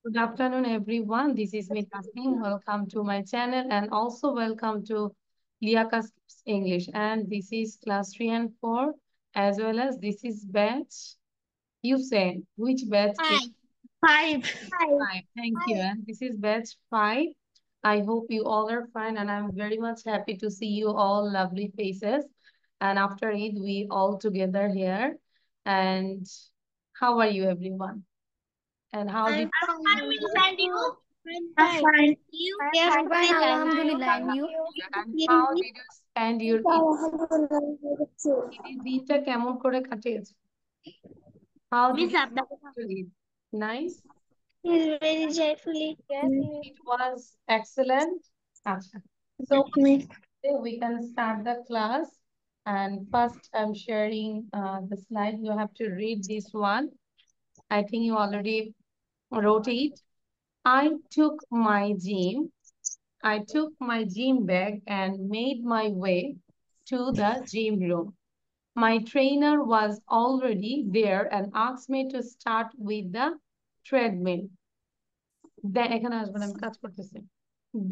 Good afternoon, everyone. This is me, Tasneem. Welcome to my channel and also welcome to Liaka's English. And this is class 3 and 4, as well as this is batch. You say which batch is Five. 5? Thank you. And this is batch 5. I hope you all are fine, and I'm very much happy to see you all lovely faces. And after Eid, we all together here. And how are you, everyone? And how did And you? I'm fine. You? Yes, I'm fine, fine. Alhamdulillah. And you? and how did you spend your ঈদের দিনটা কেমন করে কাটিয়েছো? How did Miss you Abda. spend your Eid? Nice. He's very joyfully. Yes, It was excellent. Acha. So Miss. we can start the class. And first, I'm sharing the slide. You have to read this one. I think you already wrote it. I took my gym bag and made my way to the gym room. My trainer was already there and asked me to start with the treadmill. এখানে আসবেন, আমি কাজ করতেছি.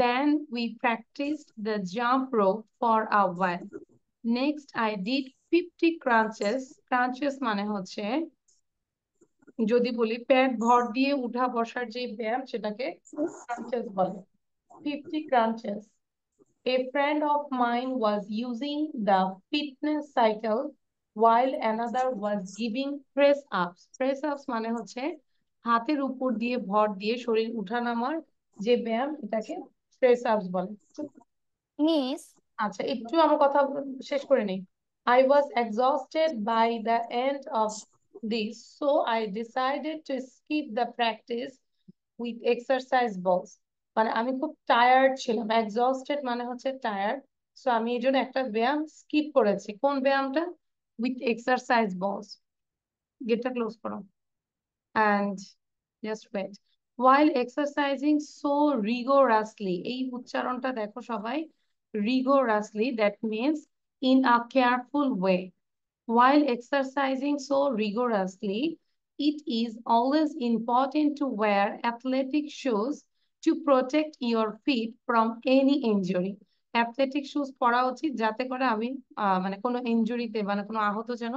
Then we practiced the jump rope for a while. Next, I did 50 crunches. Crunches মানে হচ্ছে যদি বলি পেট ভর দিয়ে উঠা বসার যে ব্যায়াম সেটাকে crunches বলে. 50 crunches. A friend of mine was using the fitness cycle while another was giving press ups. Press ups মানে হচ্ছে হাতের উপর দিয়ে ভর দিয়ে শরীর উঠানামার যে ব্যায়াম, এটাকে প্রেস আপস বলে। Miss. আচ্ছা, একটু আমার কথা শেষ করে নেই। I was exhausted by the end of this, so I decided to skip the practice with exercise balls. মানে আমি খুব টায়ার্ড ছিলাম, এক্সস্টেড মানে হচ্ছে টায়ার্ড, সো আমি এই জন্য একটা ব্যায়াম স্কিপ করেছি। কোন ব্যায়ামটা? উইথ এক্সারসাইজ বলস। গেটটা ক্লোজ করো and just wait. While exercising so rigorously, এই উচ্চারণটা দেখো সবাই, rigorously, that means in a careful way. While exercising so rigorously, it is always important to wear athletic shoes to protect your feet from any injury. Athletic shoes পরা উচিত যাতে করে আমি মানে কোনো ইনজুরিতে মানে কোনো আহত যেন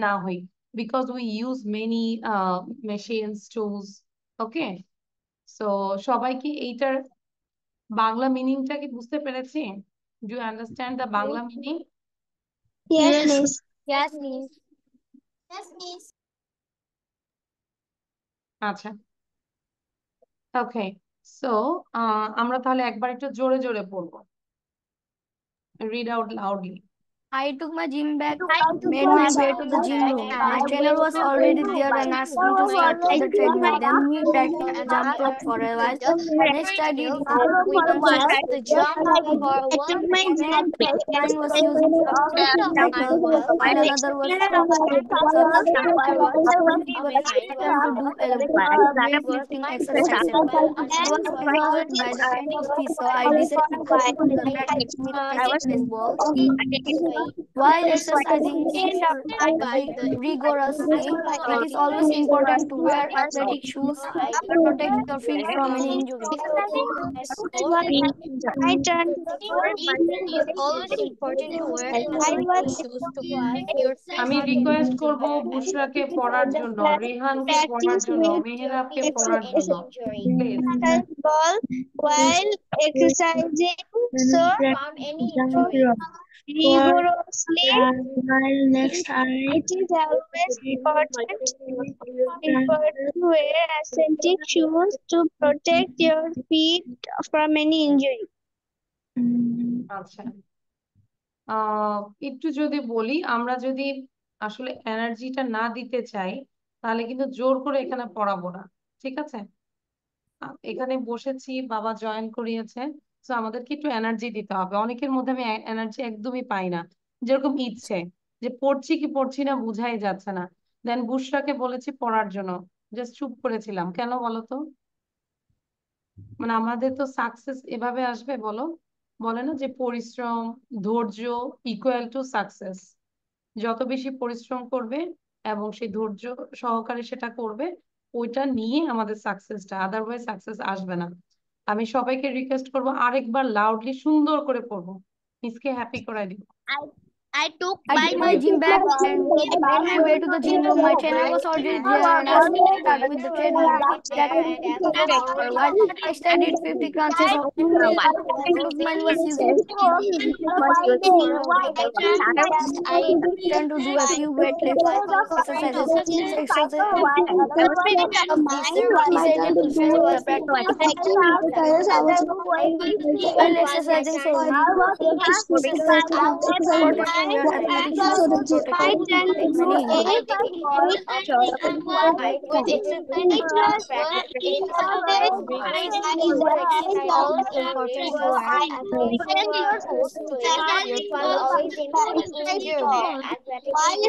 না হই, because we use many machines, tools. Okay, so সবাই কি এইটার বাংলা মিনিংটা কি বুঝতে পেরেছি? Do you understand the Bangla meaning? Yes, Miss. Yes, Miss. Yes, Miss. আচ্ছা, ওকে, সো আমরা তাহলে একবার একটু জোরে জোরে পড়বো। Read out loudly. I took my gym bag, made my way to the gym room. My trainer was already there and asked me to start with the treadmill. Then we practiced the jump rope for a while. Next, I did crunches. The jump for one. My Friend of mine was using a cycle while another was important to do a weightlifting exercises. I was exhausted by the end of this, so I decided to skip the practice with exercise balls. While exercising rigorously, it is always important to wear athletic shoes to protect your feet from any injury. I turned It is always important to wear athletic shoes to protect your feet আমি from any request injury. করব বুশরাকে পড়ার জন্য, রেহানকে পড়ার জন্য, মেহেরাবকে পড়ার জন্য, please. ball while exercising so From any injury. rigorously. Next, it is always important to wear athletic shoes to protect your feet from any injury. আচ্ছা, একটু যদি বলি, আমরা যদি আসলে এনার্জিটা না দিতে চাই তাহলে কিন্তু জোর করে এখানে পড়াবো না, ঠিক আছে? এখানে বসেছি, বাবা জয়েন করিয়েছে, তো আমাদেরকে একটু এনার্জি দিতে হবে। অনেকের মধ্যে আমি এনার্জি একদমই পাই না, যেরকম ইচ্ছে যে পড়ছি কি পড়ছি না বুঝাই যাচ্ছে না। দেন বুশরাকে বলেছি পড়ার জন্য, জাস্ট চুপ করেছিলাম। কেন বলো তো? মানে আমাদের তো সাকসেস এভাবে আসবে বলো, বলে না যে পরিশ্রম ধৈর্য ইকুয়াল টু সাকসেস। যত বেশি পরিশ্রম করবে এবং সেই ধৈর্য সহকারে সেটা করবে, ওইটা নিয়ে আমাদের সাকসেসটা, আদারওয়াইজ সাকসেস আসবে না। আমি সবাইকে রিকোয়েস্ট করবো আরেকবার লাউডলি সুন্দর করে পড়বো, মিসকে হ্যাপি করাই দিব। I took I my took my gym bag and made my way to the gym room. My trainer was already there and asked me to start with the treadmill. That moved forward. While I studied 50 crunches of treadmill, a friend of mine was using I trying to do a few weightlifting exercises. These exercises decided to switch up the practice. While exercising for me, important to wear athletic shoes to protect my knee injury. It's important to wear athletic shoes to protect your toe. while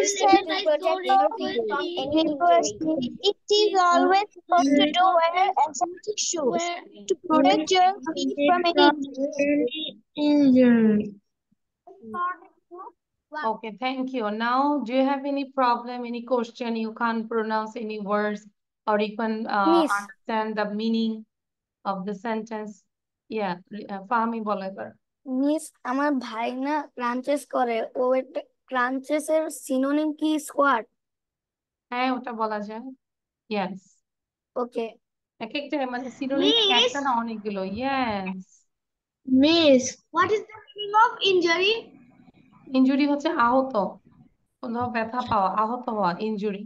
it is always supposed to wear athletic shoes to protect your feet from any injury. Okay, thank you. Now, do you have any problem, any question? You can't pronounce any words, or you can Miss, understand the meaning of the sentence? Yeah, Fahmi বলো এবার। Miss আমার ভাই না crunches করে, ও একটা crunches এর synonym কি squat? হ্যাঁ, ওটা বলা যায়। Yes. ওকে, এক একটা মানে সিনোনিম Miss, একটা না অনেকগুলো। Yes. Miss, what is the meaning of injury? Injury হচ্ছে আহত, কোথাও ব্যথা পাওয়া, আহত হওয়া, ইনজুরি।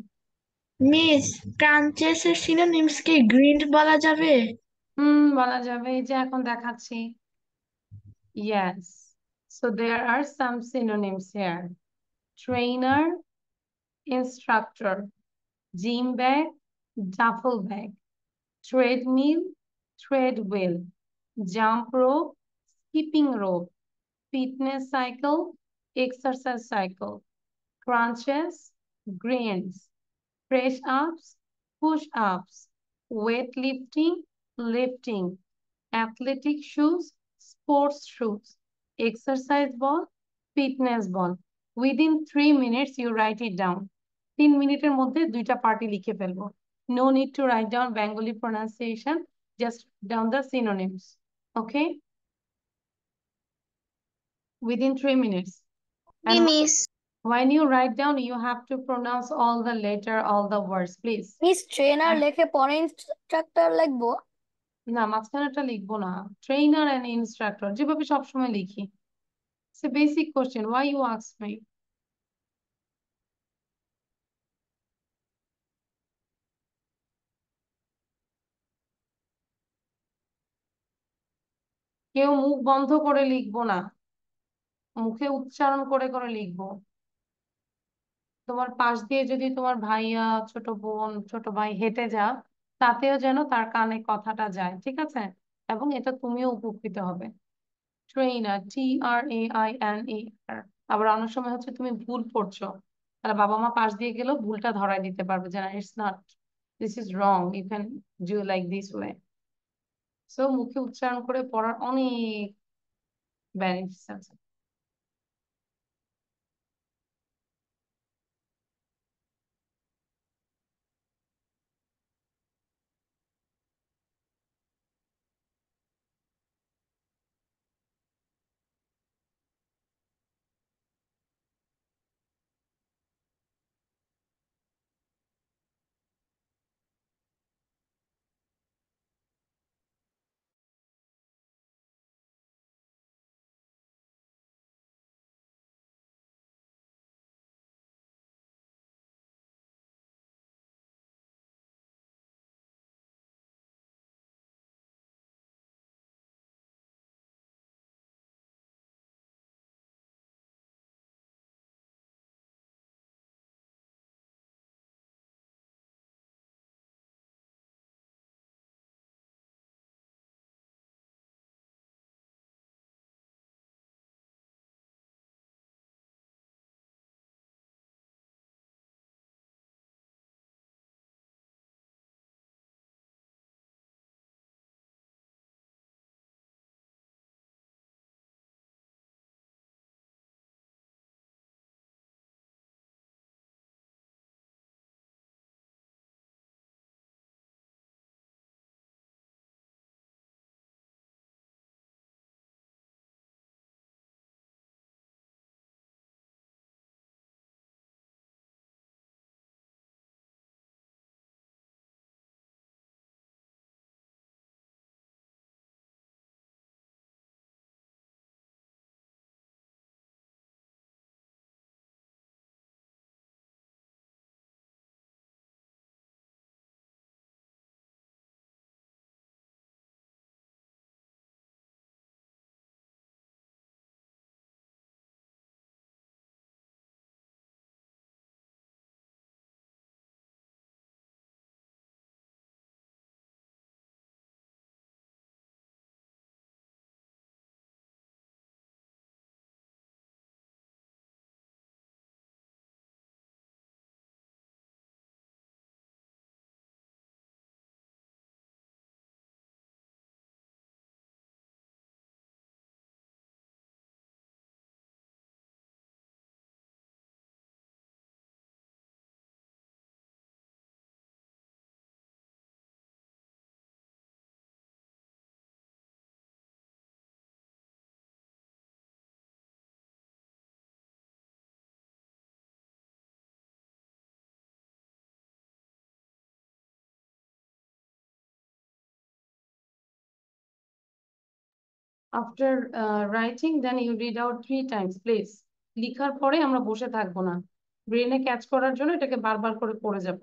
Miss, ক্রাঞ্চেসের synonyms কি গ্রিন্ড বলা যাবে? বলা যাবে, এই যে এখন দেখাচ্ছি। Yes. So there are some synonyms here. Trainer, instructor, gym bag, duffel bag, treadmill, treadwheel, jump rope, skipping rope, fitness cycle, exercise cycle, crunches, greens, press ups, push ups, weightlifting, lifting, athletic shoes, sports shoes, exercise ball, fitness ball. Within 3 minutes, you write it down. 3 মিনিটের মধ্যে দুইটা party লিখে ফেলবো। No need to write down Bengali pronunciation, just down the synonyms. Okay? Within 3 minutes. And Miss, when you write down, you have to pronounce all the letter, all the words, please. Miss trainer লেখে পরে instructor লিখবো? না, মাঝখানেটা লিখবো না। Trainer and instructor যেভাবে সবসময় লিখি। It's a basic question. Why you ask me? কেউ মুখ বন্ধ করে লিখবো না, মুখে উচ্চারণ করে করে লিখবো। তোমার পাশ দিয়ে যদি তোমার ভাইয়া, ছোট বোন, ছোট ভাই হেঁটে যা, তাতেও যেন তার কানে কথাটা যায়, ঠিক আছে? এবং এটা তুমিও উপকৃত হবে। Trainer, TRAINER। আবার অনেক সময় হচ্ছে তুমি ভুল পড়ছো, তাহলে বাবা মা পাশ দিয়ে গেলেও ভুলটা ধরাই দিতে পারবে যে না, it's not, this is wrong, you can do like this way. সো মুখে উচ্চারণ করে পড়ার অনেক বেনিফিটস আছে। After writing, then you read out 3 times, please. লিখার পরে আমরা বসে থাকবো না, ব্রেনে ক্যাচ করার জন্য এটাকে বারবার করে পড়ে যাব।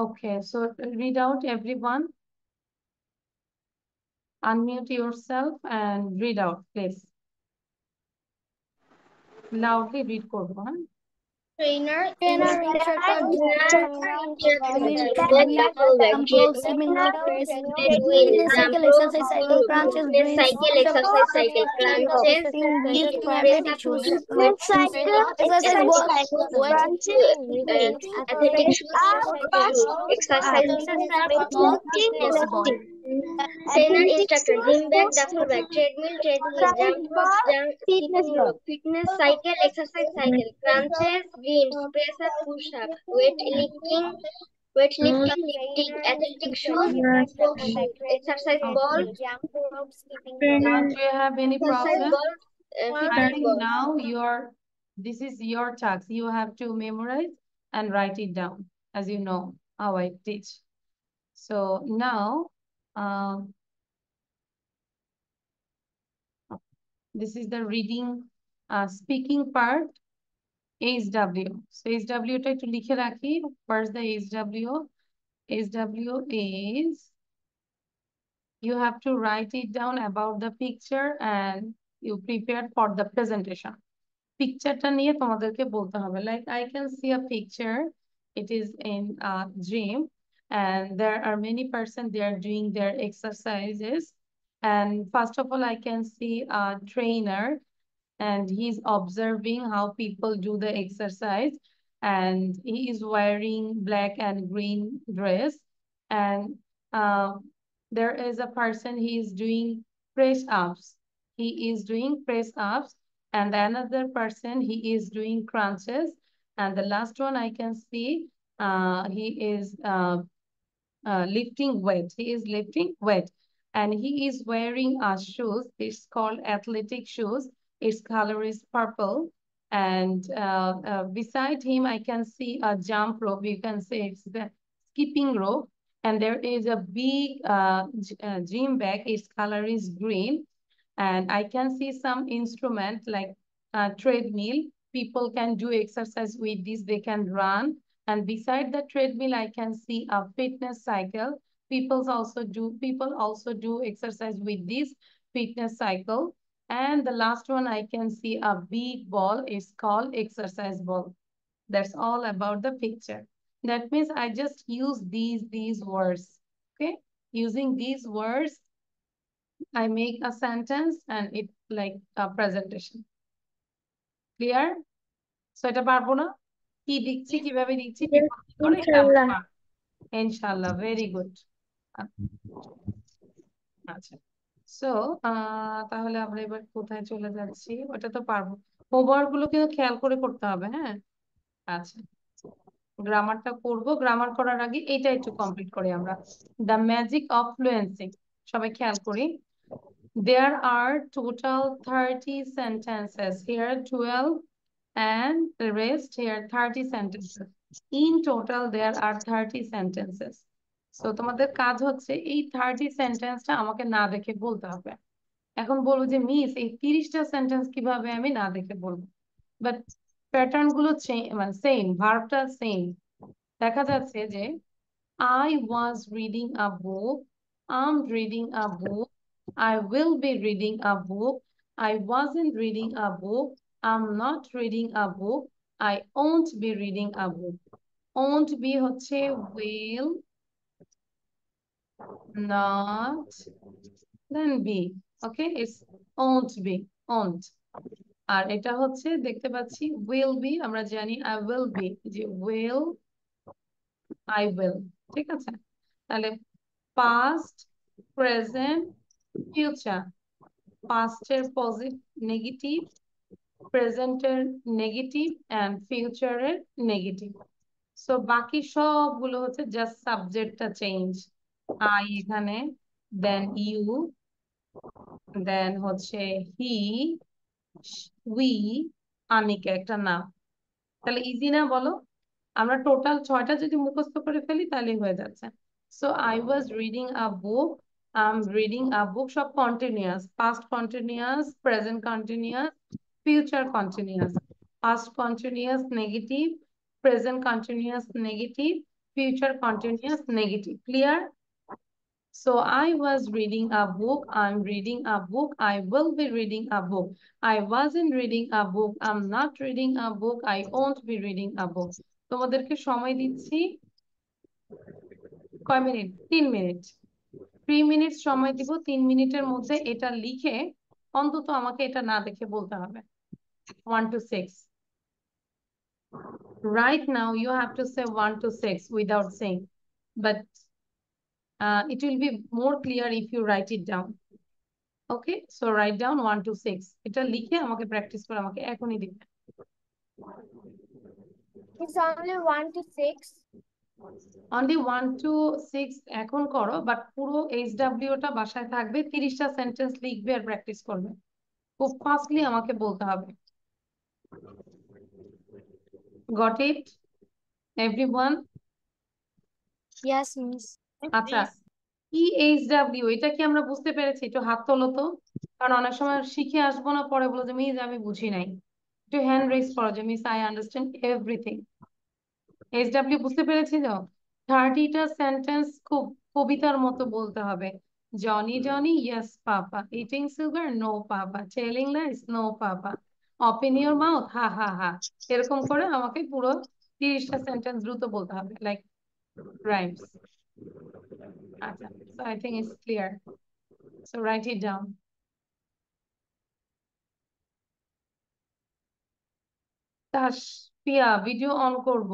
Okay, so read out everyone. Unmute yourself and read out, please. Loudly read করবো, হ্যাঁ? Trainer, instructor, Jump swimming, fitness cycle, exercise cycle, crunches, greens, lifting, athletic shoes, exercise ball, Trainer, instructor, gym bag, duffel bag, treadmill, jump rope, fitness cycle, exercise cycle, crunches, greens, press up, push up, weightlifting, lifting, athletic shoes, exercise ball, Do you have any exercise problem? ball, fitness ball. Now this is your task. You have to memorize and write it down, as you know how I teach. So now, this is the reading, speaking part, HW. So HW টা একটু লিখে রাখি। First the HW. HW is, you have to write it down about the picture and you prepare for the presentation. পিকচারটা নিয়ে তোমাদেরকে বলতে হবে, like I can see a picture. It is in a gym and there are many persons, they are doing their exercises, and first of all I can see a trainer and he's observing how people do the exercise, and he is wearing black and green dress, and there is a person, he is doing press ups, and another person, he is doing crunches, and the last one I can see he is lifting weight. He is lifting weight, and he is wearing shoes. It's called athletic shoes. Its color is purple, and beside him I can see a jump rope. You can say it's the skipping rope, and there is a big gym bag. Its color is green, and I can see some instrument like treadmill. People can do exercise with this. They can run. And beside the treadmill, I can see a fitness cycle. People also do exercise with this fitness cycle. And the last one, I can see a big ball. It's called exercise ball. That's all about the picture. That means I just use these words. Okay, using these words, I make a sentence and it like a presentation. Clear? So এটা পারবো না? কি লিখছি, কিভাবে লিখছি, ইনশাআল্লাহ, very good. আচ্ছা, so তাহলে আমরা এবার কোথায় চলে যাচ্ছি? ওটা তো পারবো। হোমওয়ার্ক গুলো কিন্তু খেয়াল করে করতে হবে, হ্যাঁ? আচ্ছা, গ্রামারটা করব। গ্রামার করার আগে এটা একটু কমপ্লিট করি আমরা। দ্য ম্যাজিক অফ ফ্লুয়েন্সি, সবাই খেয়াল করি। There are total 30 sentences here, 12 and the rest here 30 sentences. In total there are 30 sentences. So তোমাদের কাজ হচ্ছে এই 30 সেন্টেন্সটা আমাকে না দেখে বলতে হবে। এখন বলবো যে মিস এই 30টা সেন্টেন্স কিভাবে আমি না দেখে বলবো, বাট প্যাটার্ন গুলো মানে সেম, ভার্বটা সেম। দেখা যাচ্ছে যে I was reading a book. I'm reading a book. I will be reading a book. I wasn't reading a book. I'm not reading a book. I won't be reading a book. Won't be হচ্ছে will not then be. Okay, it's won't be. won't. আর এটা হচ্ছে দেখতে পাচ্ছি will be আমরা জানি I will be যে will I will ঠিক আছে তাহলে past present future past এর পজিটিভ নেগেটিভ present এর নেগেটিভ and future এর নেগেটিভ সো বাকি সবগুলো হচ্ছে জাস্ট সাবজেক্টটা চেঞ্জ I এখানে দেন ইউ দেন হচ্ছে হি উই আনিকা একটা নাম তাহলে ইজি না বলো আমরা টোটাল 6টা যদি মুখস্থ করে ফেলি তাহলেই হয়ে যাচ্ছে so I was reading a book I am reading a book সব continuous past continuous present continuous future continuous past continuous negative present continuous negative future continuous negative clear So I was reading a book. I'm reading a book. I will be reading a book. I wasn't reading a book. I'm not reading a book. I won't be reading a book. তোমাদেরকে সময় দিচ্ছি কয় minute 3 minute 3 minute সময় দিব 3 মিনিটের মধ্যে এটা লিখে অন্তত আমাকে এটা না দেখে বলতে হবে 1 to 6 right now you have to say 1 to 6 without saying but it will be more clear if you write it down. Okay, so write down 1 to 6 এটা লিখে আমাকে প্র্যাকটিস করে আমাকে এখনই দিবে It's only 1 to 6. only 1 to 6 এখন করো but পুরো এইচডব্লিউটা বাসায় থাকবে 30টা সেন্টেন্স লিখবে আর প্র্যাকটিস করবে খুব ফাস্টলি আমাকে বলতে হবে got it everyone Yes, miss. আচ্ছা EHW এটা কি আমরা বুঝতে পেরেছি একটু হাত তোলো তো কারণ অনেক সময় শিখে আসবো না পরে বলো যে মিস আমি বুঝি নাই একটু হ্যান্ড রেজ করো যে miss I understand everything HW বুঝতে পেরেছি তো 30টা সেন্টেন্স খুব কবিতার মতো বলতে হবে Johnny Johnny yes papa eating sugar no papa telling lies no papa open your mouth ha ha ha এরকম করে আমাকে পুরো 30টা সেন্টেন্স দ্রুত বলতে হবে লাইক রাইমস আচ্ছা so I think it's clear so write it down Tasfia video on করব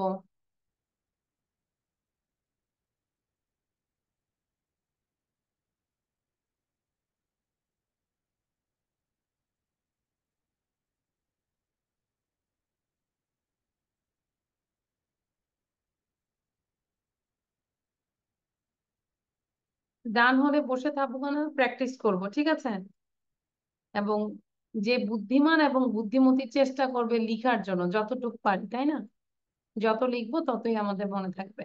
ডান হলে বসে থাকবো না প্র্যাকটিস করব ঠিক আছে এবং যে বুদ্ধিমান এবং বুদ্ধিমতী চেষ্টা করবে লিখার জন্য যতটুকু পারি তাই না যত লিখবো ততই আমাদের মনে থাকবে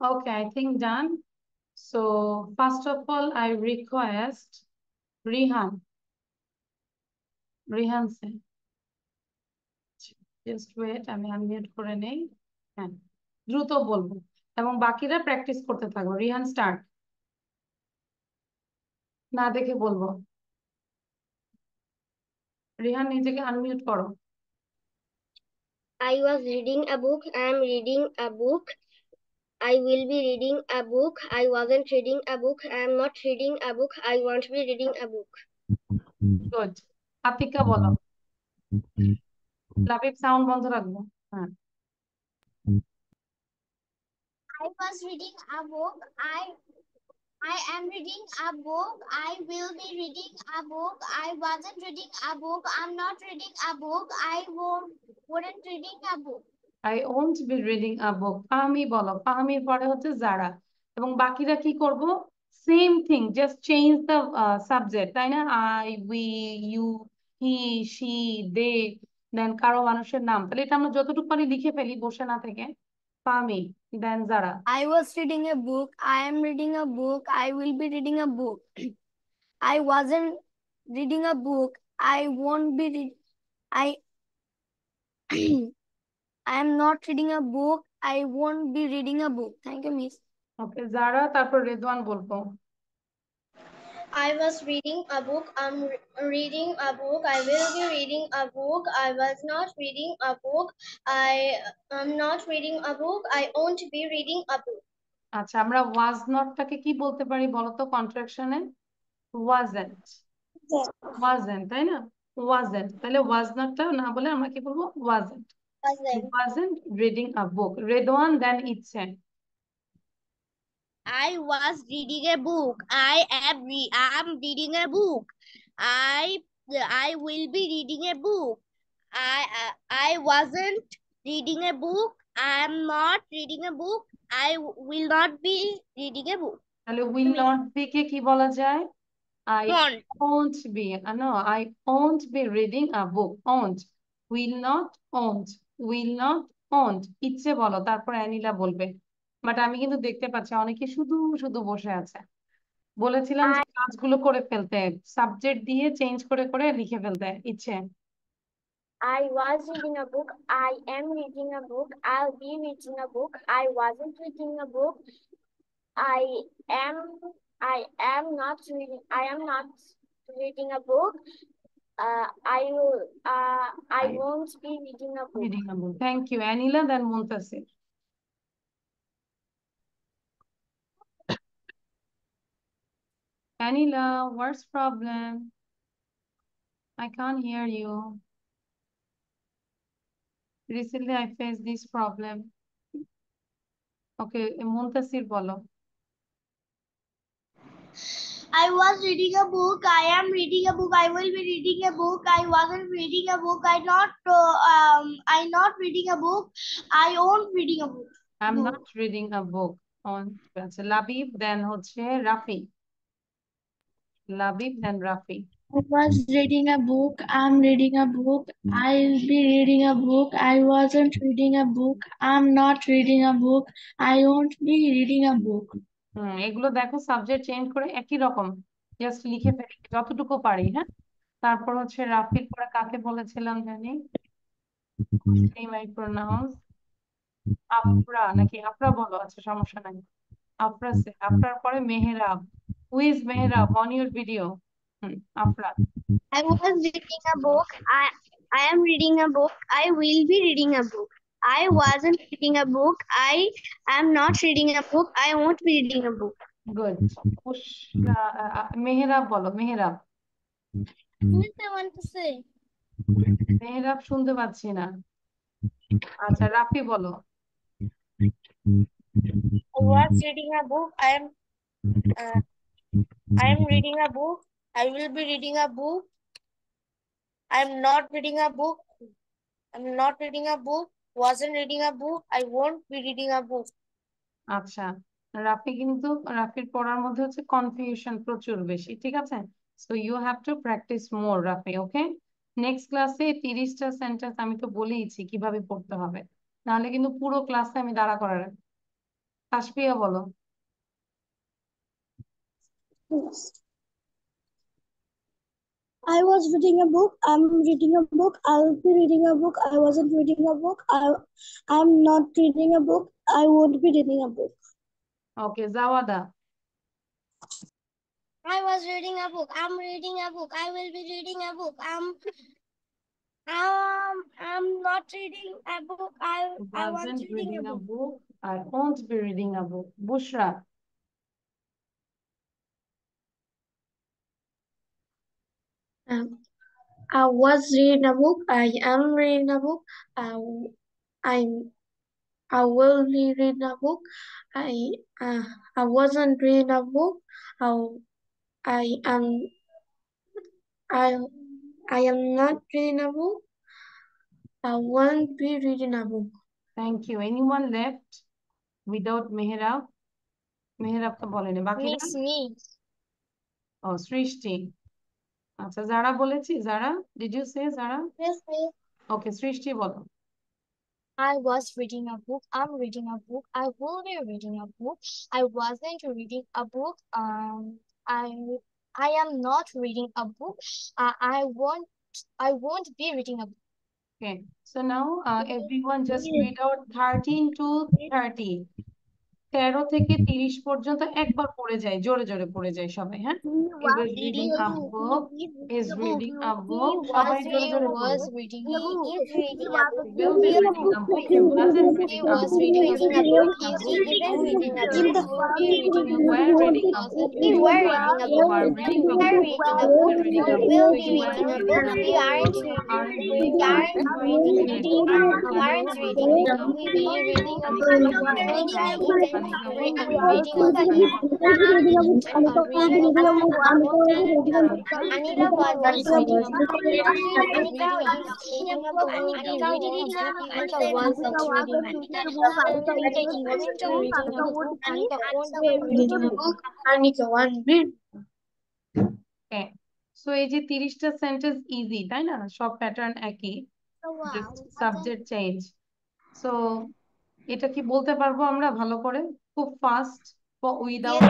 Okay, I think done. So first of all, I request Rihan. Rihan say. Just wait, আমি আনমিউট করে নেই। হ্যাঁ, দ্রুত বলবো এবং বাকিরা প্র্যাকটিস করতে থাকবো। রিহান স্টার্ট। না দেখে বলবো। রিহান নিজেকে আনমিউট করো। I was reading a book. I am reading a book. I will be reading a book. I wasn't reading a book. I am not reading a book. I won't be reading a book. Good. Atika বলো। Labib sound বন্ধ রাখবো। হ্যাঁ। I was reading a book. I am reading a book. I will be reading a book. I wasn't reading a book. I'm not reading a book. I wouldn't reading a book. I won't be reading a book. ফাহমি বলো। ফাহমির পরে হচ্ছে জারা এবং বাকিরা কি করব? Same thing, just change the subject, তাই না? I, we, you, he, she, they, then কারো মানুষের নাম। তাহলে এটা আমরা যতটুকু পারি লিখে ফেলি বসে না থেকে। ফাহমি, দেন জারা। I was reading a book. I am reading a book. I will be reading a book. I wasn't reading a book. I won't be I I am not reading a book. I won't be reading a book. Thank you, Miss. ওকে, জারা, তারপর রেদওয়ান বলবো। I was reading a book. I'm reading a book. I will be reading a book. I was not reading a book. I am not reading a book. I won't be reading a book. আচ্ছা, আমরা ওয়াজ নটটাকে কি বলতে পারি বলো তো কন্ট্রাকশনে? Wasn't. Wasn't, তাই না? Wasn't. তাহলে ওয়াজ নটটা না বলে আমরা কি বলবো? Wasn't. Wasn't reading a book. Redwan, then ইচ্ছে। I was reading a book. I am reading a book. I will be reading a book. I wasn't reading a book. I am not reading a book. I will not be reading a book. তাহলে will not be কে কি বলা যায়? I Won't. won't be. No, I won't be reading a book. Won't. Will not, won't. Will not, won't. ইচ্ছে বলো, তারপর অ্যানিলা বলবে। But আমি কিন্তু দেখতে পাচ্ছি অনেকে শুধু শুধু বসে আছে। বলেছিলাম যে কাজগুলো করে ফেলতে, সাবজেক্ট দিয়ে চেঞ্জ করে করে লিখে ফেলতে। ইচ্ছে। I was reading a book. I am reading a book. I'll be reading a book. I wasn't reading a book. I am not reading. I am not reading a book. I won't be reading a book. Reading a book. Thank you. Anila, then Muntasir. Anila, what's problem? I can't hear you. Recently, I faced this problem. Okay, Muntasir bolo. I was reading a book. I am reading a book. I will be reading a book. I wasn't reading a book. I'm not reading a book. I won't reading a book. I'm not reading a book. On Labib, then হচ্ছে Rafi. Labib, then Rafi. I was reading a book. I'm reading a book. I'll be reading a book. I wasn't reading a book. I'm not reading a book. I won't be reading a book. এগুলো দেখো subject change করে একই রকম just লিখে ফেলি যতটুকু পারি। হ্যাঁ, তারপর হচ্ছে রাফির পরে কাকে বলেছিলাম জানি? প্রনাউন্স আফরা নাকি আফরা বলো। আচ্ছা, সমস্যা নাই। আফরা সে। আফরার পরে Mehrab. Who is Mehrab on your video? Afra. I was reading a book. I am reading a book. I will be reading a book. I wasn't reading a book. I am not reading a book. I won't be reading a book. Good. Mehrab বলো। Mehrab. I want to say. Mehrab শুনতে পাচ্ছি না। আচ্ছা, রাফি বলো। I was reading a book. I am reading a book. I will be reading a book. I am not reading a book. I'm not reading a book. Wasn't reading a book. I won't be reading a book. আচ্ছা, রাফি কিন্তু রাফির পড়ার মধ্যে হচ্ছে confusion প্রচুর বেশি। ঠিক আছে, so you have to practice more Rafi. Okay, next ক্লাসে 30টা সেন্টেন্স আমি তো বলেইছি কিভাবে পড়তে হবে, নাহলে কিন্তু পুরো ক্লাসে আমি দাঁড়া করার তাসফিয়া বলো। I was reading a book. I'm reading a book. I'll be reading a book. I wasn't reading a book. I'm not reading a book. I won't be reading a book. Okay, জাওয়াদা। I was reading a book. I'm reading a book. I will be reading a book. I'm not reading a book. I want Wasn't reading reading a a book. book. I won't be reading a book. Bushra. I was reading a book. I am reading a book. I I will be reading a book. I wasn't reading a book. I am I I am not reading a book. I won't be reading a book. Thank you. Anyone left without Mehrab? Mehrab তো বলেনি, বাকিরা? Me. ও, সৃষ্টি। আচ্ছা, যারা বলেছি, যারা, did you সে যারা? Yes, miss. ওকে, সৃষ্টি বলো। I was reading a book. I'm reading a book. I will be reading a book. I wasn't reading a book. I am not reading a book. I won't be reading a book. Okay, so now everyone just read out 13 to 30. 13 থেকে 30 পর্যন্ত একবার পড়ে যায়, জোরে জোরে পড়ে যায় সবাই। হ্যাঁ, he was reading a book, is reading a book, সবাই জোরে জোরে পড়বে। He is reading a book. He will be reading a book, he wasn't reading a book, he is reading a book, he Even won't be reading a reading book. a book, He will be reading you a book. were reading a book, We you were reading a book. are reading a We are book, reading a you book. will be reading a We book, will be you reading weren't a book. reading a We book, aren't you reading. aren't We reading a aren't book, reading a you book. are Aren't reading a reading book. a We book. be reading a book. Anika Reading a won't, book. Anika won't be Reading reading a a book, book. Reading a book. Anika was Reading a reading a book. book. Anika was reading a book. Anila was reading a book. Anika is reading a book. Anika won't. Anika wasn't reading a book. Anika isn't reading a book. Anika won't be reading a book. Anika won't be. হ্যাঁ, so এই যে 30টা sentence easy, তাই না? সব pattern একই, just subject change. So এটা কি বলতে পারবো আমরা ভালো করে, খুব ফাস্ট, উইদাউট?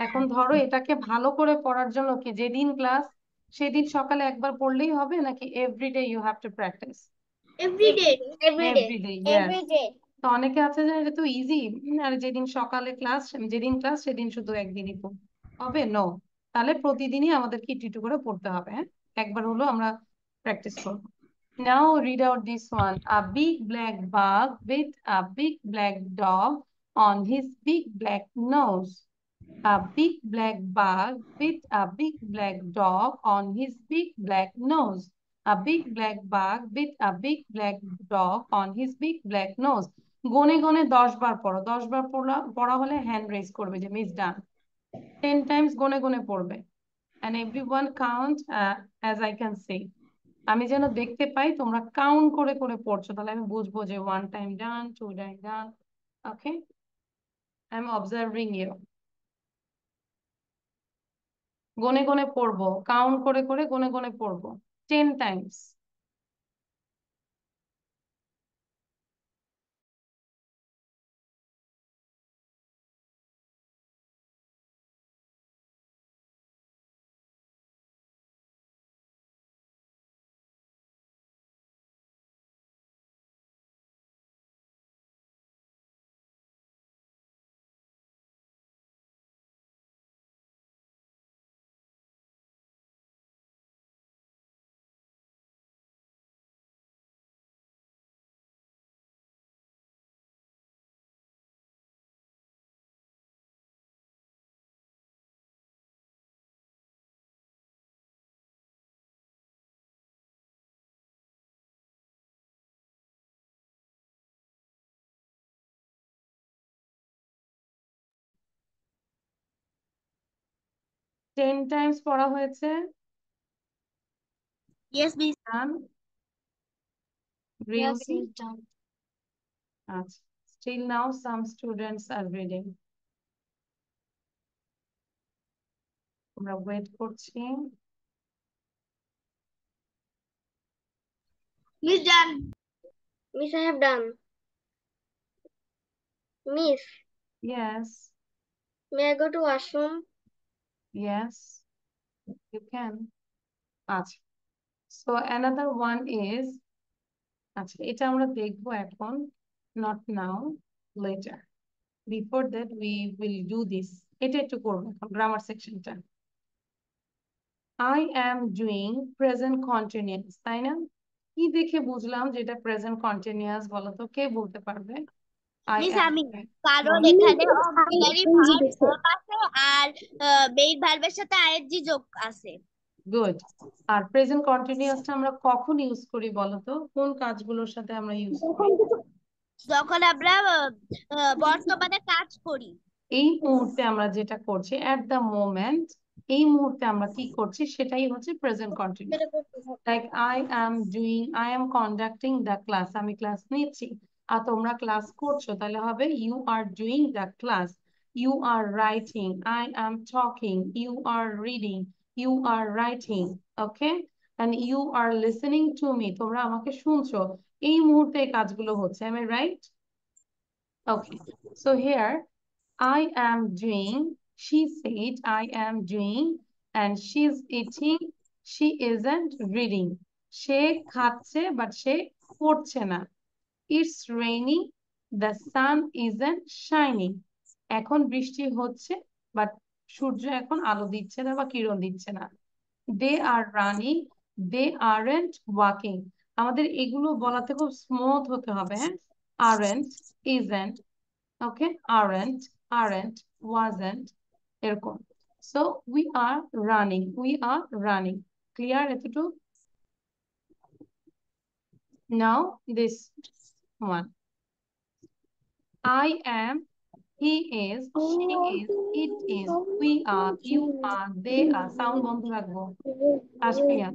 এখন ধরো এটাকে ভালো করে পড়ার জন্য কি যেদিন ক্লাস সেদিন সকালে একবার পড়লেই হবে, নাকি every day you have to practice? Every day. Every day, yes. Every day. তো অনেকে আছে যে এটা তো ইজি, আর যেদিন সকালে ক্লাস, যেদিন ক্লাস সেদিন শুধু একদিনই হবে। নো, তাহলে প্রতিদিনই আমাদেরকে একটু একটু করে পড়তে হবে। হ্যাঁ, একবার হলো আমরা প্র্যাকটিস করবো। Now read out this one. A big black bug with a big black dog on his big black nose. A big black bug with a big black dog on his big black nose. A big black bug with a big black dog on his big black nose. গনে গনে 10 বার পড়ো। 10 বার পড়া হলে hand raise করবে যে miss ডান। 10 Times গনে গনে পড়বে। And everyone count as I can see. আমি যেন দেখতে পাই তোমরা কাউন্ট করে করে পড়ছো, তাহলে আমি বুঝবো যে 1 time done, 2 time done. Okay, I am observing you. গনে গনে পড়বো, কাউন্ট করে করে গনে গনে পড়বো 10 টাইমস। টেন টাইমস পড়া হয়েছে। Yes, miss. Done, Yes, really? it's done. আচ্ছা, still now some students are reading. আমরা ওয়েট করছি। Miss done. Miss, I have done. Miss, Yes, may I go to washroom? yes, you can. আচ্ছা, so another one is, আচ্ছা এটা আমরা দেখবো এখন, not now, later. Before that we will do this. এটা একটু করবো এখন গ্রামার সেকশনটা। I am doing present continuous, তাই না? কি দেখে বুঝলাম যেটা প্রেজেন্ট কন্টিনিউয়াস, বলো তো, কে বলতে পারবে? I মিস am আমি, doing. কারণ বলো। এখানে অক্সিলারি ভার্ব আছে আর মেইন ভার্বের সাথে আইএনজি যোগ আছে। গুড। আর প্রেজেন্ট কন্টিনিউয়াসটা আমরা কখন ইউজ করি বলো তো, কোন কাজগুলোর সাথে আমরা ইউজ করি? যখন আমরা বর্তমানে কাজ করি। এই মুহূর্তে আমরা যেটা করছি, এট দ্য মোমেন্ট, এই মুহূর্তে আমরা কি করছি সেটাই হচ্ছে present continuous. Like I am conducting the class, আমি ক্লাস নিচ্ছি, আর তোমরা ক্লাস করছো, তাহলে হবে you are doing the class. You are writing, I am talking, you are reading, you are writing, okay? And you are listening to me, তোমরা আমাকে শুনছো, এই মুহূর্তে এই কাজগুলো হচ্ছে, am I right? Okay, so here I am doing, she said I am doing, and she's eating, she isn't reading. সে খাচ্ছে but সে পড়ছে না। It's raining, the sun isn't shining. এখন বৃষ্টি হচ্ছে but সূর্য এখন আলো দিচ্ছে না বা কিরণ দিচ্ছে না। They are running, they aren't walking. আমাদের এগুলো বলাতে খুব স্মুথ হতে হবে, হ্যাঁ? Aren't, isn't, okay, aren't, wasn't, এরকম। So we are running, clear এতটুকু? Now this one, I am, he is, she is, it is, we are, you are, they are, sound বন্ধ রাখবো। আশফিয়া,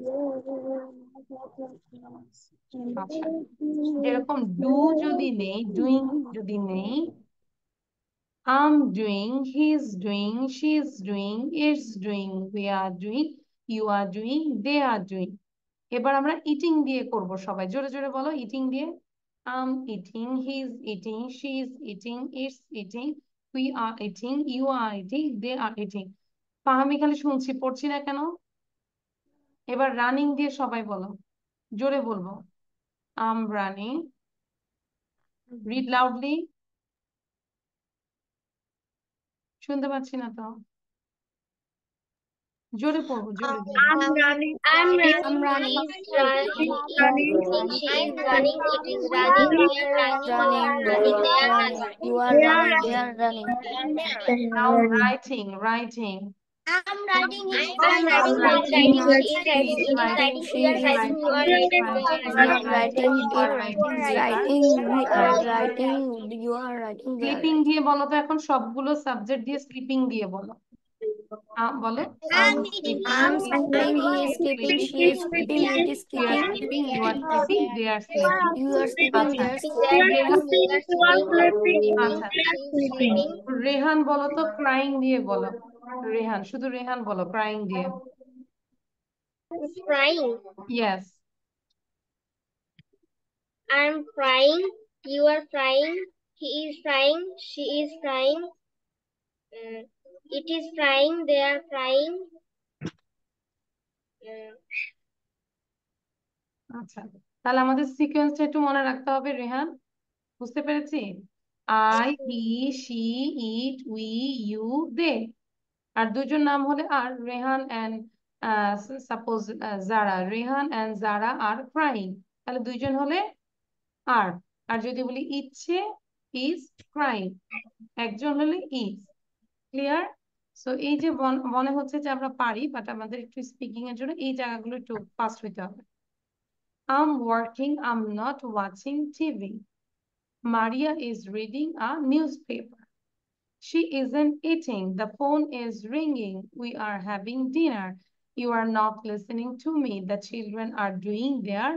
আচ্ছা, যেরকম ডু যদি নেই, ডুইং যদি নেই, I'm doing, he's doing, she's doing, it's doing, we are doing, you are doing, they are doing. এবার আমরা ইটিং দিয়ে করব সবাই, জোরে জোরে বলো ইটিং দিয়ে। I'm eating, he's eating, she's eating, it's eating, we are eating, you are eating, they are eating. আমি খালি শুনছি, পড়ছি না কেন? এবার রানিং দিয়ে সবাই বলো, জোরে বলবো। I'm running, read loudly, শুনতে পাচ্ছি না তো, জোরে পড়বো, জোরে জোরে। I'm running, I'm running. running, Running. she is running, it is running, we are running, they are running. You are running. They are running. Now writing. I'm writing, I'm writing, she is writing, it is writing, She we are is writing, you are writing, they are We are writing. writing. It is writing. We are writing. You are writing. They are sleeping writing. দিয়ে বলো তো, এখন সবগুলো subject দিয়ে sleeping দিয়ে বলো। বলো, I'm eating, I'm sleeping. He is sleeping. She is sleeping. It is we are sleeping. sleeping, you are sleeping, they are sleeping। You are sleeping. আচ্ছা, They are আচ্ছা, রেহান বলো তো ক্রাইং দিয়ে বলো। রেহান, শুধু রেহান বলো ক্রাইং দিয়ে। Crying, Yes, I'm crying, you are crying, he is crying, she is crying, it is crying, they are crying. আচ্ছা, তাহলে আমাদের সিকোয়েন্সটা একটু মনে রাখতে হবে রেহান, বুঝতে পেরেছি? I, he, she, it, we, you, they। আর দুজন নাম হলে আর, Rehan and suppose Zara, Rehan and Zara are crying, তাহলে দুইজন হলে আর। আর যদি বলি ইচ্ছে, ইজ ক্রাইং, একজন হলে ইজ। ক্লিয়ার? সো এই যে মনে হচ্ছে যে আমরা পারি, বাট আমাদের একটু স্পিকিং এর জন্য এই জায়গাগুলো একটু ফাস্ট হইতে হবে। I'm working, I'm not watching TV. Maria is reading a newspaper. She isn't eating. The phone is ringing. We are having dinner. You are not listening to me. The children are doing their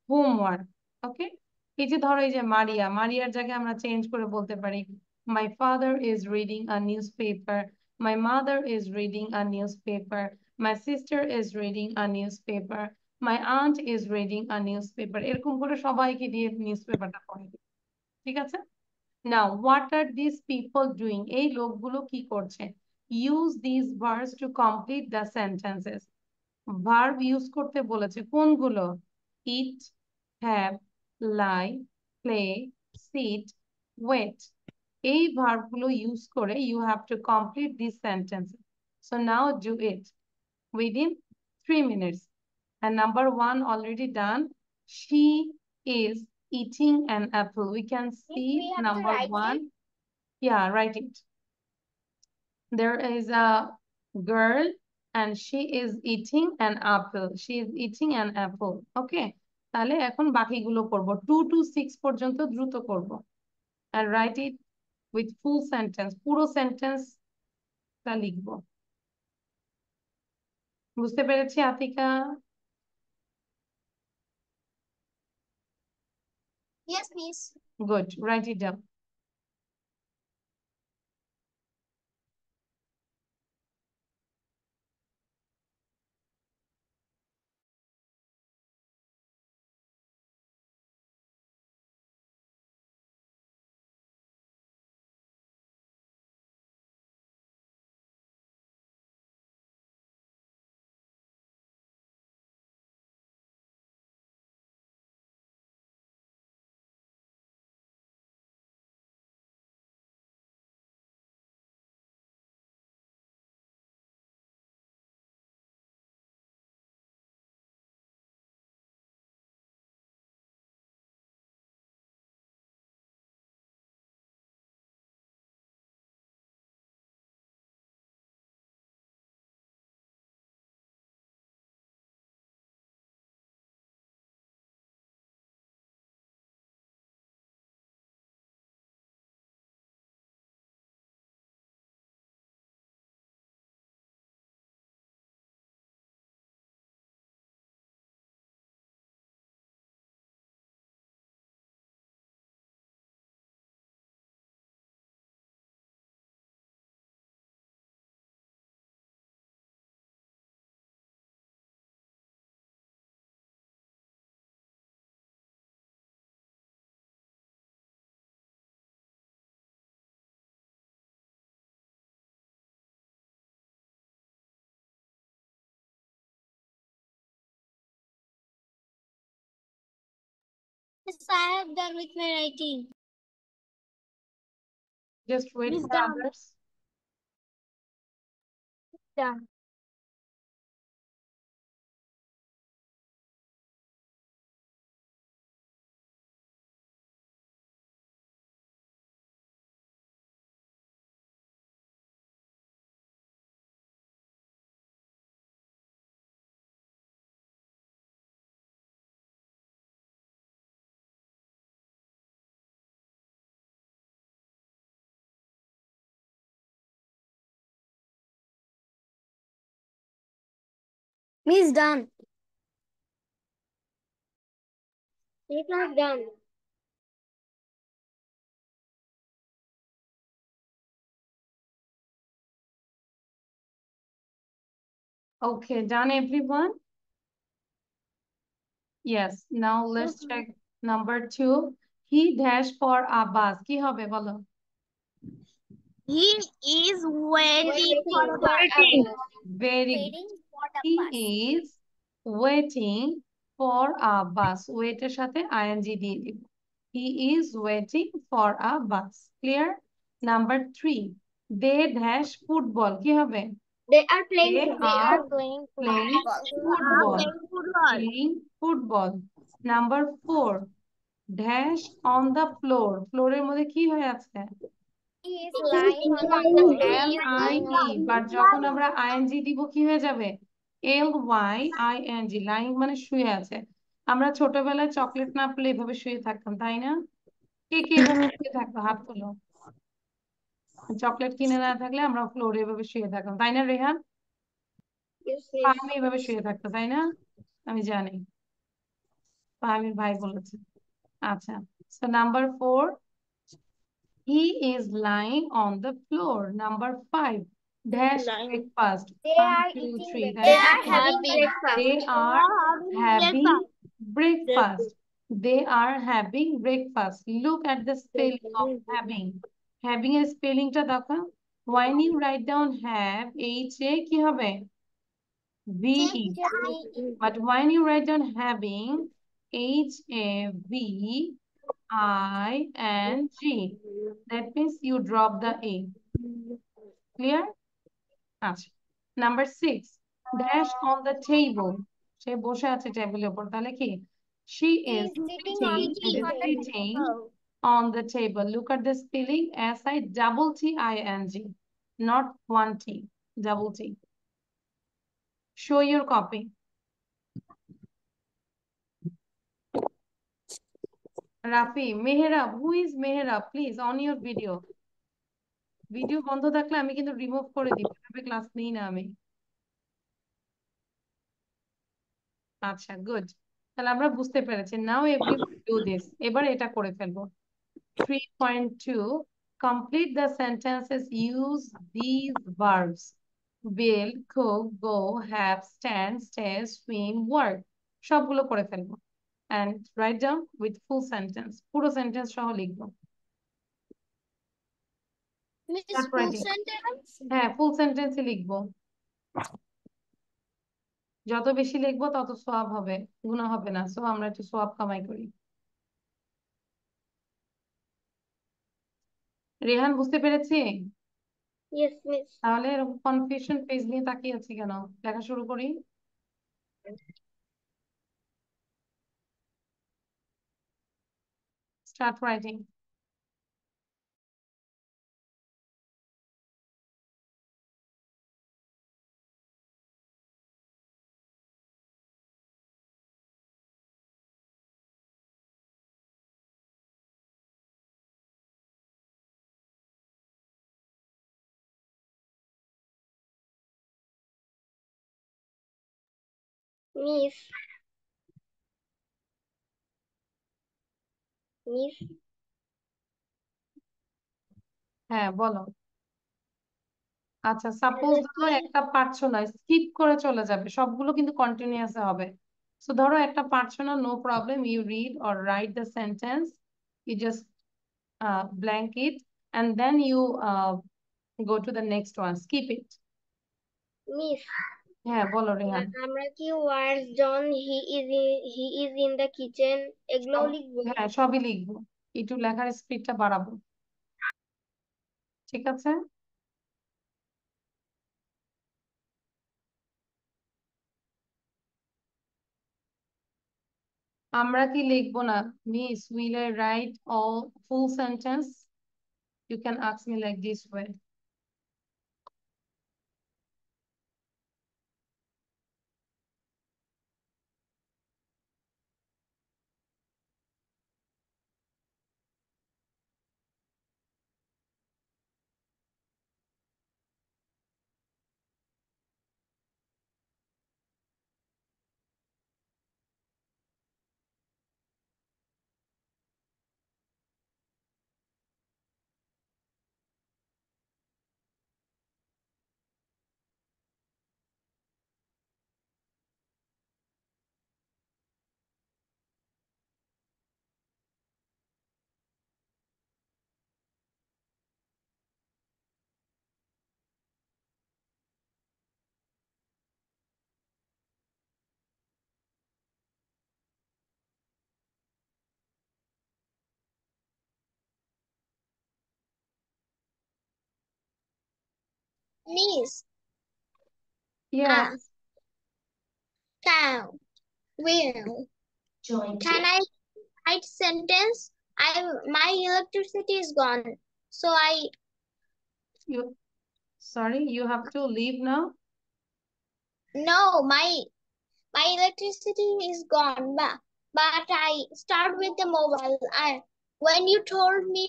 homework. Okay? এই যে ধরো এই যে মারিয়ার জায়গায় আমরা change করে বলতে পারি my father is reading a newspaper. My mother is reading a newspaper. My sister is reading a newspaper. My aunt is reading a newspaper. এরকম করে সবাইকে দিয়ে নিউজ পেপারটা পড়ে। ঠিক আছে? Now, what are these people doing? এই লোকগুলো কি করছে? Use these verbs to complete the sentences. Verb use করতে বলেছে কোনগুলো? Eat, have, lie, play, sit, wait. এই verb গুলো use করে you have to complete these sentences. So now do it within 3 minutes. And number 1 already done. She is eating an apple. We can see number 1. Yeah, write it. There is a girl and she is eating an apple. She is eating an apple. Okay. তাহলে এখন বাকিগুলো করব 2 to 6 পর্যন্ত দ্রুত করব and write it with full sentence. পুরো সেন্টেন্সটা লিখব। বুঝতে পেরেছি Atika? Yes, miss. Good. Write it down. Yes, I have done with my writing. Just wait Miss for done. others. Done. Miss done. It was done. Okay, done everyone? Yes, now let's check number 2. He dash for a bus. কি হবে বলো? He is waiting for a bus. Very good. He is waiting for a bus. Wait এর সাথে ing দিয়ে দিব। He is waiting for a bus. Clear? Number 3. They dash football. কি হবে? They are playing They football. are playing playing football. Playing football. Number 4. Dash on the floor. Floor এর মধ্যে কি হয়ে আছে? He is lying on the floor. L-I-E, but যখন আমরা ing দিব কি হয়ে যাবে? L-Y-I-N-G, lying মানে শুয়ে আছে। আমরা ছোটবেলায় চকলেট না পেলে এভাবে শুয়ে থাকতাম, তাই না? কে কে এভাবে শুয়ে থাকতো? হাত তোলো। চকলেট কিনে না থাকলে আমরা ফ্লোরে এভাবে শুয়ে থাকতাম, তাই না রেহান? আমি এভাবে শুয়ে থাকতো, তাই না? আমি জানি, আমি ভাই বলেছে। আচ্ছা, so number 4. He is lying on the floor. Number 5. Dash breakfast. They 1, are 2, eating 3. They are having breakfast. They are having breakfast. They are having breakfast. Look at the spelling of having. Having এর স্পেলিংটা দেখো। When you write down have, H-A কি হবে? V-E. But when you write down having, H-A-V-I-N-G. That means you drop the A. Clear? আচ্ছা। Number 6. Dash on the table. সে বসে আছে টেবিলের উপর, তাহলে কি? She is sitting on the table. Look at the spelling. S-I-double-T-I-N-G. Not one T. Double T. Show your copy. Rafi, Mehrab. Who is Mehrab? Please, on your video. Video বন্ধ থাকলে আমি কিন্তু রিমুভ করে দিই, এভাবে ক্লাস নেই না আমি। আচ্ছা, গুড। তাহলে আমরা বুঝতে পেরেছি। নাও এভরিবডি ডু দিস। এবার এটা করে ফেলবো। 3.2 complete the sentences, use these verbs: build, cook, go, have, stand, stay, swim, work. সবগুলো করে ফেলবো and write down with full sentence. পুরো সেন্টেন্স সহ লিখবো। হ্যাঁ, ফুল সেন্টেন্সই লিখবো। যত বেশি লিখবো তত সওয়াব হবে, গুনাহ হবে না। সো আমরা একটু সওয়াব কামাই করি। রেহান, বুঝতে পেরেছি? Yes, miss. তাহলে এরকম কনফিউশন পেজ নিয়ে তাকিয়ে আছি কেন? লেখা শুরু করি। Start writing. Miss. হ্যাঁ, বলো। আচ্ছা, সাপোজ ধরো একটা পারছো না, স্কিপ করে চলে যাবে, সবগুলো কিন্তু কন্টিনিউয়াস হবে। সো ধরো একটা পারছো না, no problem, you read or write the sentence, you just blank it and then you go to the next one, skip it. Miss. হ্যাঁ, বলো রেহান। আমরা কি words John he is in the kitchen এগুলো লিখবো? হ্যাঁ, সবই লিখবো, একটু লেখার স্পিডটা বাড়াবো। ঠিক আছে? আমরা কি লিখবো না? Miss, will I write all full sentence? You can ask me like this way. Miss. Yes. Can I write sentence? My electricity is gone, so Sorry, you have to leave now? no, my electricity is gone, but I start with the mobile. When you told me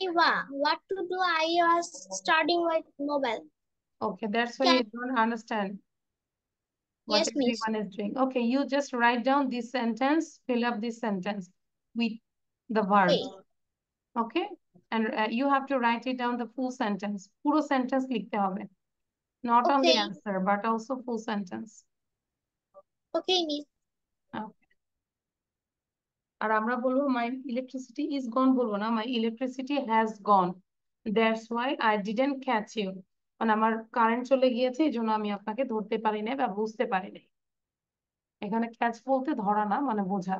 what to do, I was starting with mobile. Okay, that's why you don't understand what Yes, miss. everyone is doing. Okay, you just write down this sentence, fill up this sentence with the verb. Okay, and you have to write it down the full sentence. পুরো sentence লিখতে হবে. Not only answer, but also full sentence. Okay, miss. Okay. আর আমরা বলবো মাই electricity is gone, বলবো না my electricity has gone, that's why I didn't catch you, মানে আমার current চলে গিয়েছে এই জন্য আমি আপনাকে ধরতে পারি নাই বা বুঝতে পারি নাই। এখানে ক্যাচ বলতে ধরা না, মানে বোঝা।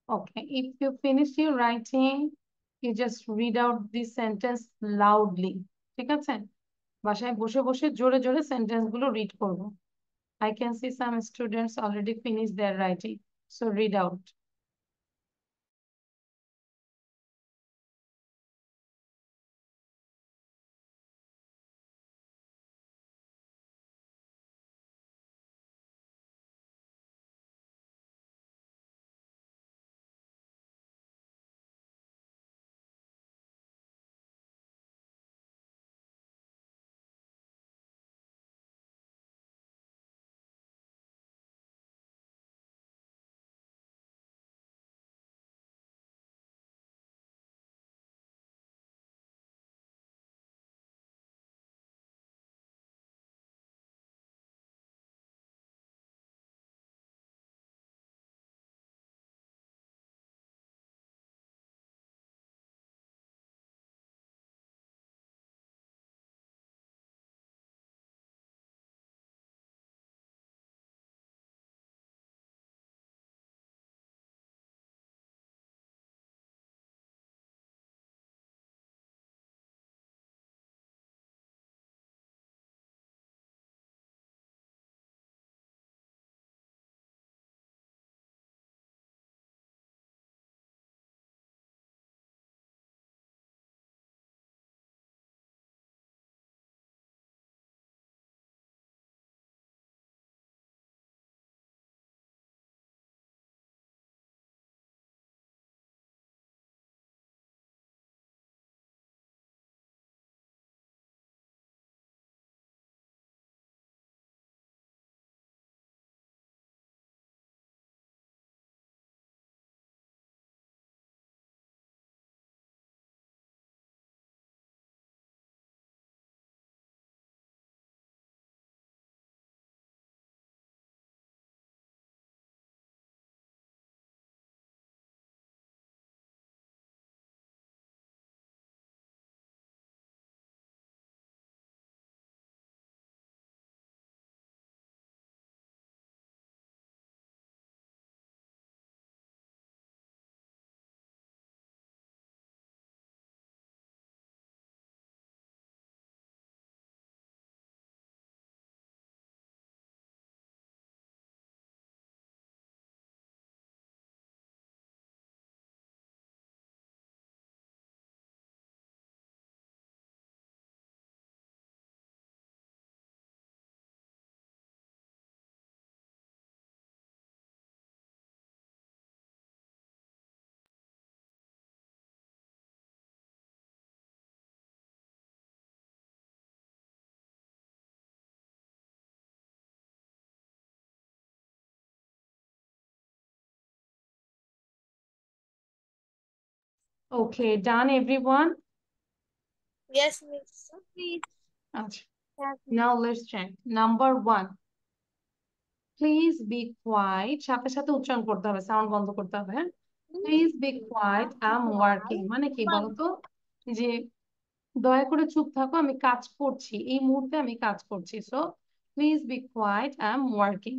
Okay, if you finish your writing, you just read out this sentence loudly. ঠিক আছে? বাসায় বসে বসে জোরে জোরে সেন্টেন্স গুলো রিড করবো। I can see some students already finished their writing. So read out. Okay, done everyone? Yes, miss. আচ্ছা, now let's check. Number 1. Please be quiet. সাথে সাথে উচ্চারণ করতে হবে, সাউন্ড বন্ধ করতে হবে, হ্যাঁ? Please be quiet. I'm working. মানে কি বলতো? যে দয়া করে চুপ থাকো, আমি কাজ করছি, এই মুহূর্তে আমি কাজ করছি। So please be quiet, I am working.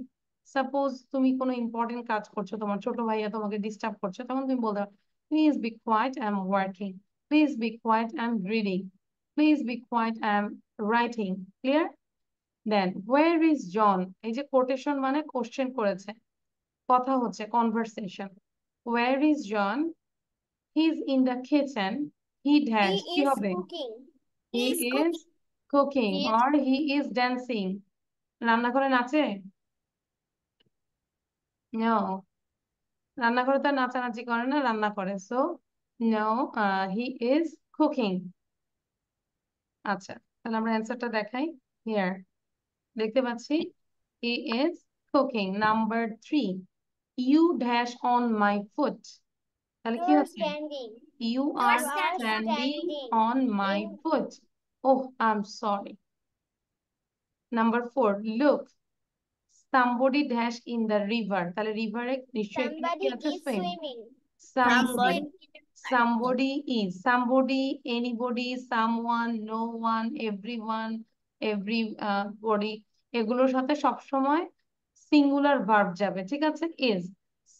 Suppose তুমি কোনো ইম্পর্টেন্ট কাজ করছো, তোমার ছোট ভাইয়া তোমাকে ডিস্টার্ব করছে, তখন তুমি বলতে পারো please be quiet, I am working. Please be quiet, I am reading. Please be quiet, I am writing. Clear? Then where is John, এই যে কোটেশন মানে কোশ্চেন করেছে, কথা হচ্ছে, conversation. Where is John? He is in the kitchen. He dash, কি হবে? He is cooking or he is dancing. রান্নাঘরে নাচে? No. রান্নাঘরে তো নাচানাচি করে না, রান্না করে। So no, he is cooking. আচ্ছা, তাহলে আমরা অ্যান্সারটা দেখাই। Here দেখতে পাচ্ছি he is cooking. Number 3. You dash on my foot. তাহলে কি হচ্ছে? You are standing on my foot. Oh, I'm sorry. Number 4. Look, somebody dash in the river. তাহলে রিভারে নিশ্চয়ই এখানে কি আছে? swim. Somebody is. Somebody, anybody, someone, no one, everyone, everybody, এগুলোর সাথে সবসময় সিঙ্গুলার ভার্ব যাবে, ঠিক আছে? is.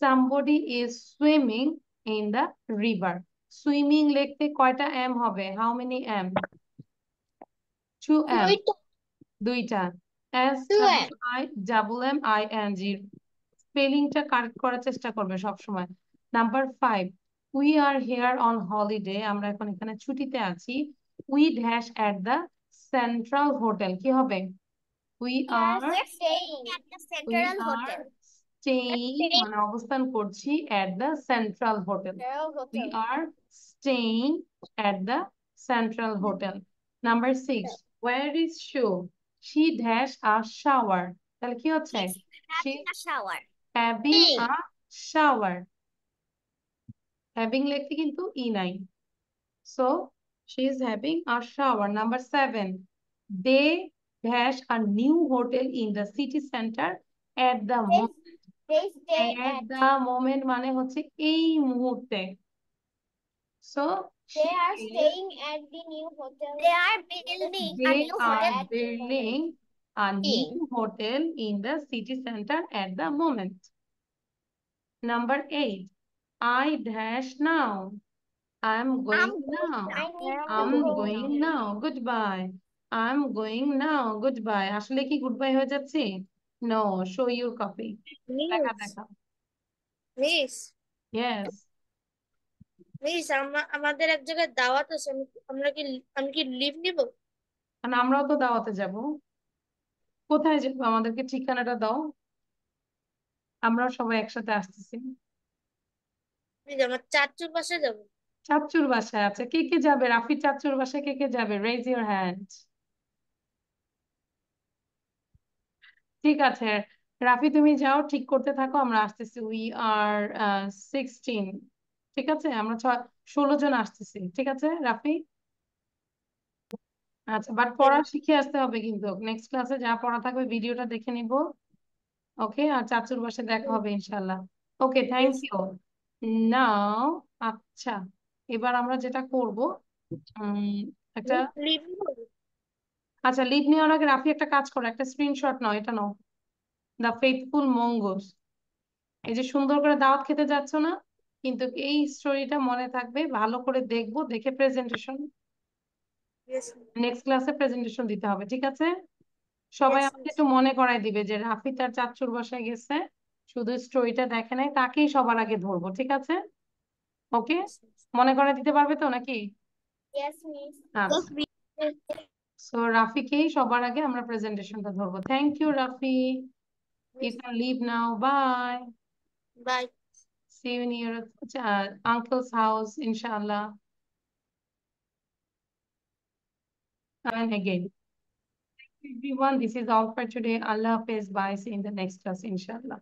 Somebody is swimming in the river. Swimming লিখতে কয়টা এম হবে? How many M? 2 এম। দুইটা। S double M I N G। স্পেলিংটা কারেক্ট করার চেষ্টা করবে সবসময়। Number 5. We are here on holiday. আমরা এখন এখানে ছুটিতে আছি। We dash at the central hotel. কি হবে? উই আর স্টেইং, মানে অবস্থান করছি, at the central hotel. We are staying at the central hotel. Number 6. Where is she? She dash a shower. তাহলে কি হচ্ছে? Having a shower. Having লিখতে কিন্তু ই নাই। So she is having a shower. Number 7. They dash a new hotel in the city center at the moment. At the moment মানে হচ্ছে এই মুহূর্তে। So They are staying at the new hotel. They are building a new hotel. building a new hotel in the city center at the moment. Number 8. I dash now. I'm going now. I'm going now. Goodbye. I'm going now. Goodbye. আসলে কি goodbye হয়ে যাচ্ছে? No. Show your copy. দেখা। Miss Yes. Miss আমাদের এক জায়গায় দাওয়াত আছে, আমি কি লিভ নিব? কারণ আমরাও তো দাওয়াতে যাব। কোথায় যাবো? আমাদেরকে ঠিকানাটা দাও, আমরাও সবাই একসাথে আসতেছি। আমার চাচুর বাসায় যাবো। চাচুর বাসায়? আচ্ছা, কে কে যাবে? রাফি চাচুর বাসায় কে কে যাবে? Raise your hand. ঠিক আছে, রাফি তুমি যাও, ঠিক করতে থাকো, আমরা আসতেছি। We are 16। ঠিক আছে, আমরা 16 জন আসতেছি। ঠিক আছে রাফি? আচ্ছা, বাট পড়া শিখে আসতে হবে কিন্তু। নেক্সট ক্লাসে যা পড়া থাকবে ভিডিওটা দেখে নিব। ওকে, আর চাচুর বাসায় দেখা হবে ইনশাল্লাহ। ওকে, থ্যাংক ইউ। নাও, আচ্ছা, এবার আমরা যেটা করব, একটা, লিভ নিব? আচ্ছা, লিভ নেওয়ার আগে রাফি একটা কাজ করো, একটা স্ক্রিনশট নাও, এটা নাও। The faithful মঙ্গোস। এই যে সুন্দর করে দাওয়াত খেতে যাচ্ছ না, কিন্তু এই স্টোরিটা মনে থাকবে, ভালো করে দেখবো, দেখে প্রেজেন্টেশন, নেক্সট ক্লাসে প্রেজেন্টেশন দিতে হবে, ঠিক আছে? সবাই আমাকে একটু মনে করাই দিবে যে রাফি তার চাচুর বাসায় গেছে, শুধু স্টোরিটা দেখে নাই, তাকেই সবার আগে ধরবো, ঠিক আছে? ওকে, মনে করাই দিতে পারবে তো নাকি? Yes, miss. আচ্ছা, সো রাফিকেই সবার আগে আমরা প্রেজেন্টেশনটা ধরবো। Thank you Rafi, you can leave now, bye. Bye. See you in your uncle's house, inshallah. And again, everyone, this is all for today. Allah Hafiz. Bye. See you in the next class, inshallah.